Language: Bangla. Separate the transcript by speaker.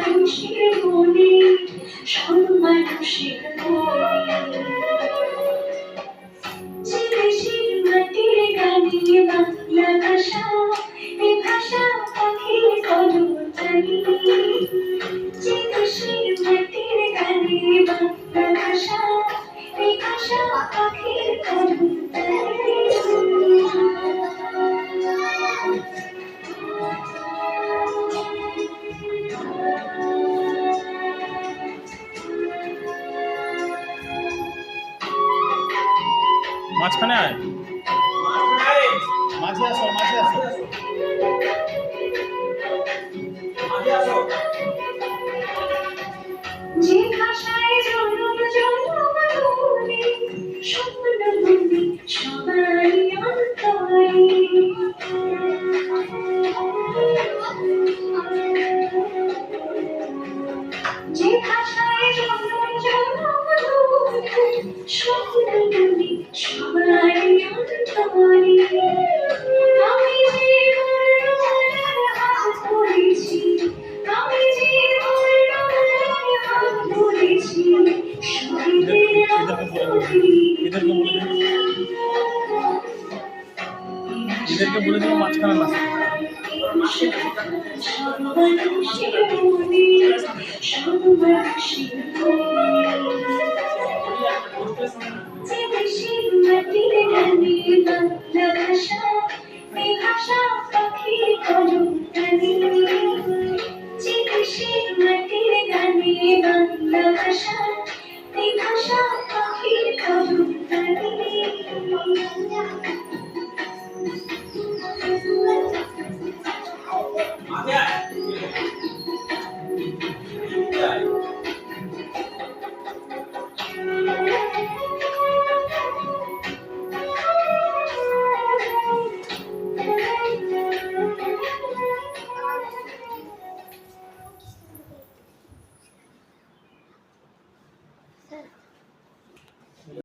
Speaker 1: মানুষের মনে সব মানুষের মনে যে দেশের মাটির গানে বাংলা ভাষা এ ভাষা পাখির কলতানি যে দেশের মাটির গানে বাংলা ভাষা এ ভাষা পাখির কলতানি
Speaker 2: মাঝখানে আয়, মাঝে আসো, মাঝে আসো, মাঝে আসো।
Speaker 1: যে ভাষায় জনম জনম ধরে স্বপ্ন বুনি সবাই অন্তরে যে ভাষায় জনম জনম ধরে স্বপ্ন বুনি সবাই অন্তরে আমি যে বললাম হাত ধরেছি আমি যে বললাম হাত ধরেছি শহীদের
Speaker 2: এদেরকে বলে দেবো মাঝখানে না
Speaker 1: যে দেশের মাটির গানে বাংলা ভাষা এ ভাষা পাখির কলতানি যে দেশের মাটির গানে বাংলা ভাষা এ ভাষা পাখির কলতানি
Speaker 3: Good.